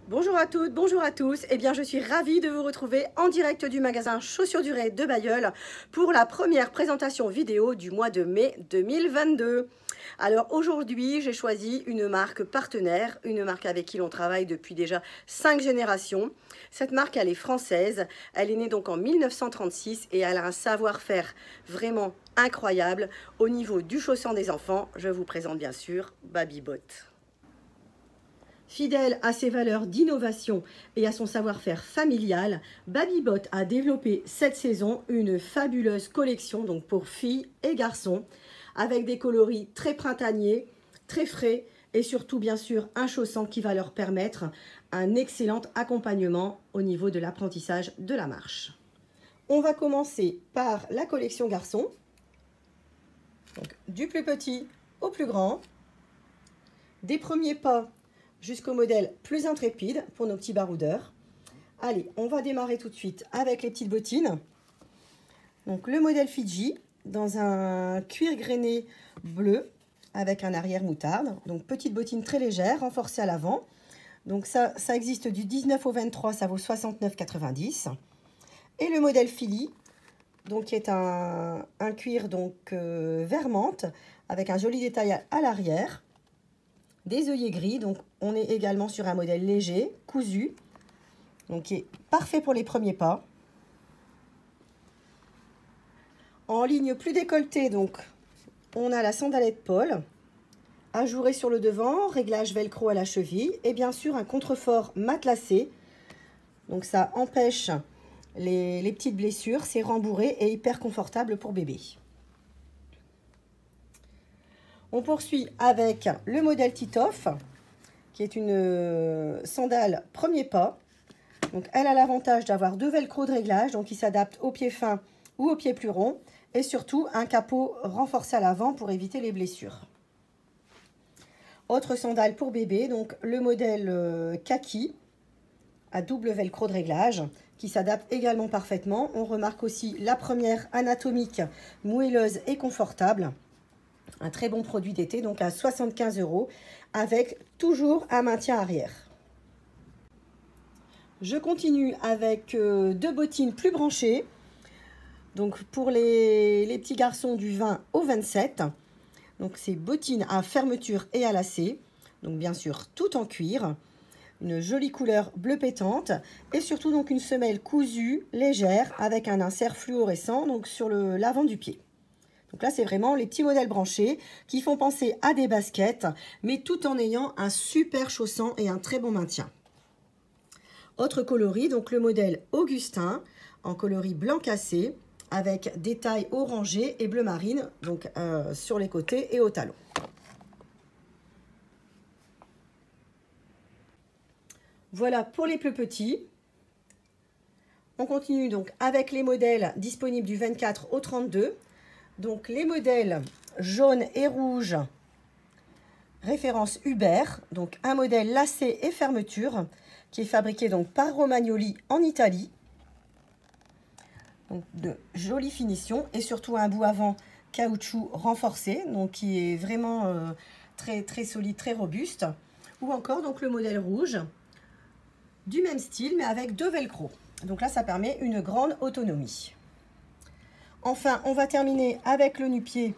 Bonjour à toutes, bonjour à tous. Eh bien, je suis ravie de vous retrouver en direct du magasin Chaussures Durée de Bailleul pour la première présentation vidéo du mois de mai 2022. Alors aujourd'hui, j'ai choisi une marque partenaire, une marque avec qui l'on travaille depuis déjà 5 générations. Cette marque, elle est française. Elle est née donc en 1936 et elle a un savoir-faire vraiment incroyable au niveau du chaussant des enfants. Je vous présente bien sûr Babybot. Fidèle à ses valeurs d'innovation et à son savoir-faire familial, Babybot a développé cette saison une fabuleuse collection donc pour filles et garçons avec des coloris très printaniers, très frais et surtout bien sûr un chaussant qui va leur permettre un excellent accompagnement au niveau de l'apprentissage de la marche. On va commencer par la collection garçon, donc du plus petit au plus grand, des premiers pas jusqu'au modèle plus intrépide pour nos petits baroudeurs. Allez, on va démarrer tout de suite avec les petites bottines. Donc le modèle Fidji dans un cuir grainé bleu avec un arrière moutarde. Donc petite bottine très légère, renforcée à l'avant. Donc ça existe du 19 au 23, ça vaut 69,90. Et le modèle Philly, donc qui est un cuir donc vert menthe avec un joli détail à l'arrière. Des œillets gris, donc on est également sur un modèle léger, cousu, donc qui est parfait pour les premiers pas. En ligne plus décolletée, donc on a la sandalette Paul, ajourée sur le devant, réglage velcro à la cheville et bien sûr un contrefort matelassé. Donc ça empêche les petites blessures, c'est rembourré et hyper confortable pour bébé. On poursuit avec le modèle Titoff, qui est une sandale premier pas. Donc, elle a l'avantage d'avoir deux velcro de réglage, donc qui s'adaptent aux pieds fins ou aux pieds plus ronds. Et surtout, un capot renforcé à l'avant pour éviter les blessures. Autre sandale pour bébé, donc le modèle Kaki, à double velcro de réglage, qui s'adapte également parfaitement. On remarque aussi la première anatomique, moelleuse et confortable. Un très bon produit d'été, donc à 75 € avec toujours un maintien arrière. Je continue avec deux bottines plus branchées. Donc pour les petits garçons du 20 au 27. Donc c'est bottines à fermeture et à lacet. Donc bien sûr tout en cuir. Une jolie couleur bleu pétante. Et surtout donc une semelle cousue légère avec un insert fluorescent donc sur l'avant du pied. Donc là, c'est vraiment les petits modèles branchés qui font penser à des baskets, mais tout en ayant un super chaussant et un très bon maintien. Autre coloris, donc le modèle Augustin, en coloris blanc cassé, avec des tailles orangées et bleu marine, donc sur les côtés et au talon. Voilà pour les plus petits. On continue donc avec les modèles disponibles du 24 au 32. Donc les modèles jaune et rouge, référence Hubert, donc un modèle lacet et fermeture qui est fabriqué donc par Romagnoli en Italie. Donc de jolies finitions et surtout un bout avant caoutchouc renforcé, donc qui est vraiment très solide, très robuste. Ou encore donc le modèle rouge, du même style mais avec deux velcro. Donc là ça permet une grande autonomie. Enfin, on va terminer avec le nu-pied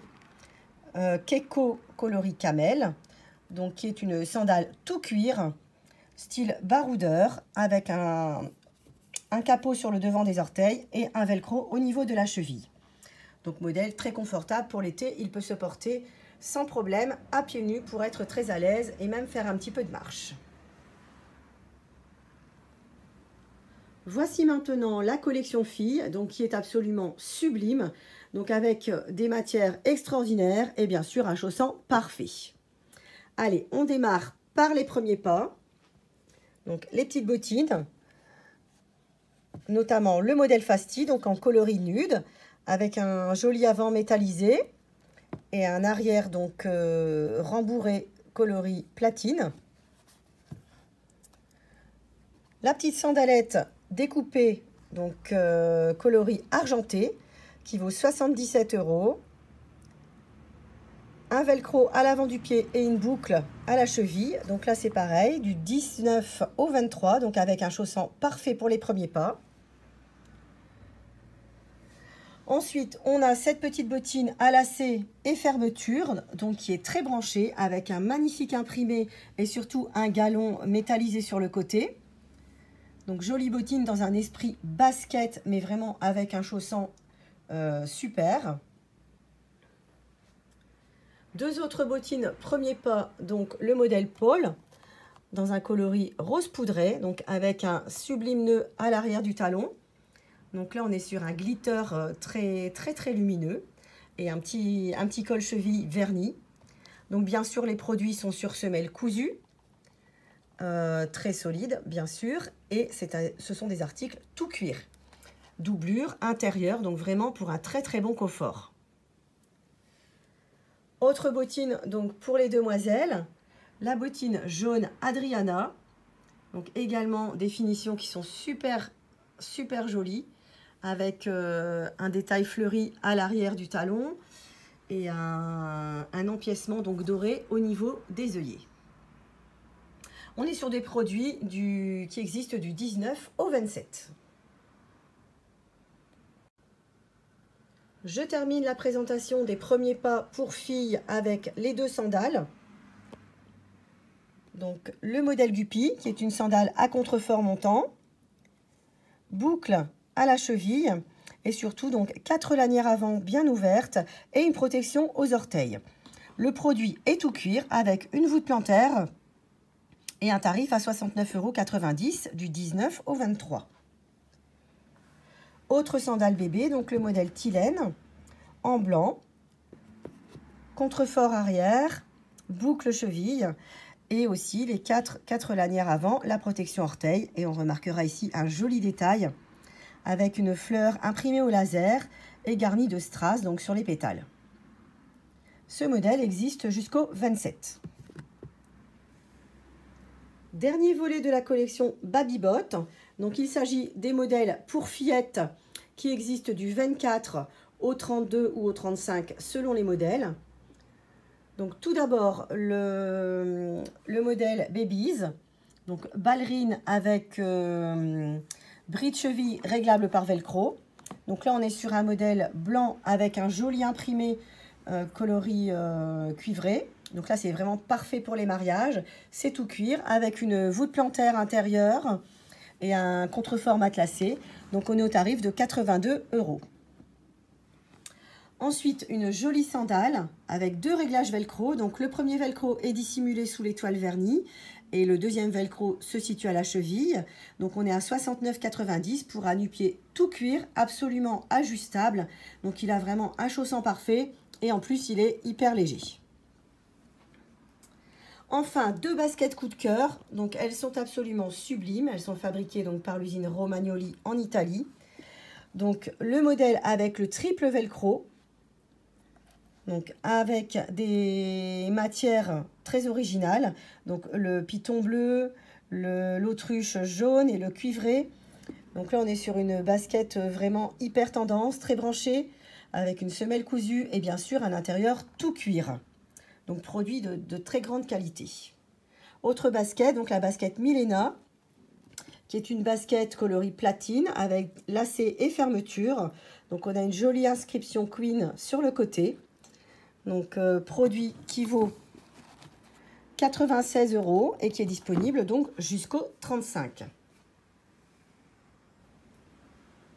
Keko coloris camel, donc qui est une sandale tout cuir, style baroudeur, avec un capot sur le devant des orteils et un velcro au niveau de la cheville. Donc modèle très confortable pour l'été, il peut se porter sans problème à pieds nus pour être très à l'aise et même faire un petit peu de marche. Voici maintenant la collection filles, donc qui est absolument sublime, donc avec des matières extraordinaires et bien sûr un chaussant parfait. Allez, on démarre par les premiers pas. Donc les petites bottines, notamment le modèle Fasti, donc en coloris nude, avec un joli avant métallisé et un arrière donc rembourré coloris platine. La petite sandalette découpée, donc coloris argenté, qui vaut 77 €. un velcro à l'avant du pied et une boucle à la cheville. Donc là, c'est pareil, du 19 au 23, donc avec un chaussant parfait pour les premiers pas. Ensuite, on a cette petite bottine à lacets et fermeture, donc qui est très branchée, avec un magnifique imprimé et surtout un galon métallisé sur le côté. Donc jolie bottine dans un esprit basket, mais vraiment avec un chaussant super. Deux autres bottines premier pas, donc le modèle Paul, dans un coloris rose poudré, donc avec un sublime nœud à l'arrière du talon. Donc là, on est sur un glitter très lumineux et un petit col cheville verni. Donc bien sûr, les produits sont sur semelle cousue, très solide bien sûr, et ce sont des articles tout cuir. Doublure intérieure, donc vraiment pour un très bon confort. Autre bottine donc pour les demoiselles, la bottine jaune Adriana, donc également des finitions qui sont super jolies, avec un détail fleuri à l'arrière du talon et un empiècement donc doré au niveau des œillets. On est sur des produits qui existent du 19 au 27. Je termine la présentation des premiers pas pour filles avec les deux sandales. Donc le modèle Guppy, qui est une sandale à contrefort montant, boucle à la cheville et surtout donc 4 lanières avant bien ouvertes et une protection aux orteils. Le produit est tout cuir avec une voûte plantaire et un tarif à 69,90 € du 19 au 23. Autre sandale bébé, donc le modèle Tylène en blanc, contrefort arrière, boucle cheville et aussi les 4 lanières avant, la protection orteil. Et on remarquera ici un joli détail avec une fleur imprimée au laser et garnie de strass donc sur les pétales. Ce modèle existe jusqu'au 27. Dernier volet de la collection Babybot. Donc il s'agit des modèles pour fillettes qui existent du 24 au 32 ou au 35 selon les modèles. Donc tout d'abord le modèle Babies, donc ballerine avec bris de cheville réglable par velcro. Donc là on est sur un modèle blanc avec un joli imprimé coloris cuivré. Donc là c'est vraiment parfait pour les mariages. C'est tout cuir avec une voûte plantaire intérieure et un contrefort matelassé. Donc on est au tarif de 82 €. Ensuite, une jolie sandale avec 2 réglages velcro. Donc le premier velcro est dissimulé sous l'étoile vernie et le deuxième velcro se situe à la cheville. Donc on est à 69,90 € pour un nu-pied tout cuir, absolument ajustable. Donc il a vraiment un chaussant parfait et en plus il est hyper léger. Enfin, 2 baskets coup de cœur. Donc elles sont absolument sublimes. Elles sont fabriquées donc par l'usine Romagnoli en Italie. Donc le modèle avec le triple velcro. Donc avec des matières très originales, donc le python bleu, l'autruche jaune et le cuivré. Donc là on est sur une basket vraiment hyper tendance, très branchée, avec une semelle cousue et bien sûr un intérieur tout cuir. Donc produit de très grande qualité. Autre basket, donc la basket Milena, qui est une basket coloris platine avec lacets et fermeture. Donc on a une jolie inscription Queen sur le côté. Donc produit qui vaut 96 € et qui est disponible donc jusqu'au 35.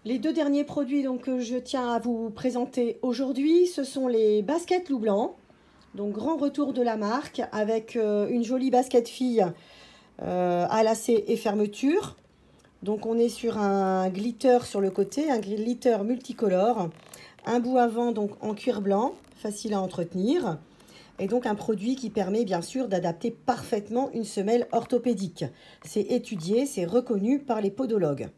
Les deux derniers produits donc, que je tiens à vous présenter aujourd'hui, ce sont les baskets Loup Blanc. Donc grand retour de la marque avec une jolie basket fille à lacets et fermeture. Donc on est sur un glitter sur le côté, un glitter multicolore. Un bout avant donc en cuir blanc, facile à entretenir. Et donc un produit qui permet bien sûr d'adapter parfaitement une semelle orthopédique. C'est étudié, c'est reconnu par les podologues.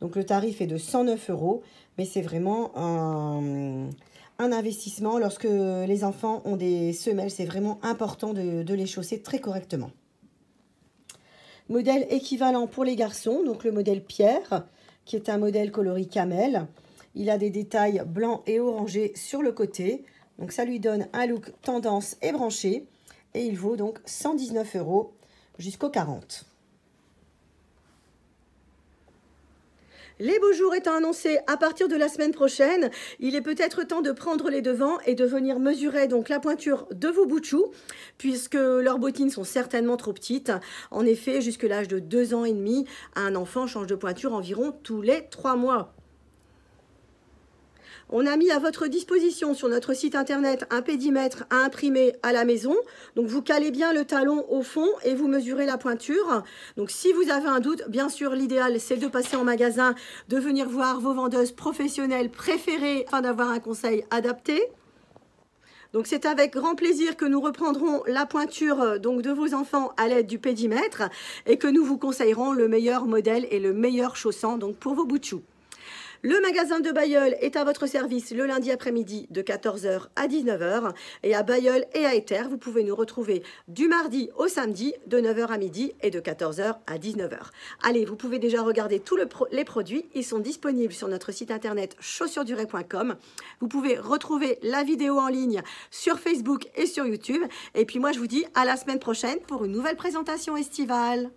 Donc le tarif est de 109 €, mais c'est vraiment un investissement. Lorsque les enfants ont des semelles, c'est vraiment important de les chausser très correctement. Modèle équivalent pour les garçons, donc le modèle Pierre, qui est un modèle coloris camel. Il a des détails blancs et orangés sur le côté, Donc ça lui donne un look tendance et branché. Et il vaut donc 119 € jusqu'au 40. Les beaux jours étant annoncés à partir de la semaine prochaine, il est peut-être temps de prendre les devants et de venir mesurer donc la pointure de vos bouts de chou, puisque leurs bottines sont certainement trop petites. En effet, jusque l'âge de 2 ans et demi, un enfant change de pointure environ tous les 3 mois. On a mis à votre disposition sur notre site internet un pédimètre à imprimer à la maison. Donc vous calez bien le talon au fond et vous mesurez la pointure. Donc si vous avez un doute, bien sûr l'idéal c'est de passer en magasin, de venir voir vos vendeuses professionnelles préférées afin d'avoir un conseil adapté. Donc c'est avec grand plaisir que nous reprendrons la pointure donc de vos enfants à l'aide du pédimètre et que nous vous conseillerons le meilleur modèle et le meilleur chaussant donc pour vos bouts de chou. Le magasin de Bailleul est à votre service le lundi après-midi de 14 h à 19 h. Et à Bailleul et à Éther, vous pouvez nous retrouver du mardi au samedi de 9 h à midi et de 14 h à 19 h. Allez, vous pouvez déjà regarder tous les produits. Ils sont disponibles sur notre site internet chaussuresdurée.com. Vous pouvez retrouver la vidéo en ligne sur Facebook et sur YouTube. Et puis moi, je vous dis à la semaine prochaine pour une nouvelle présentation estivale.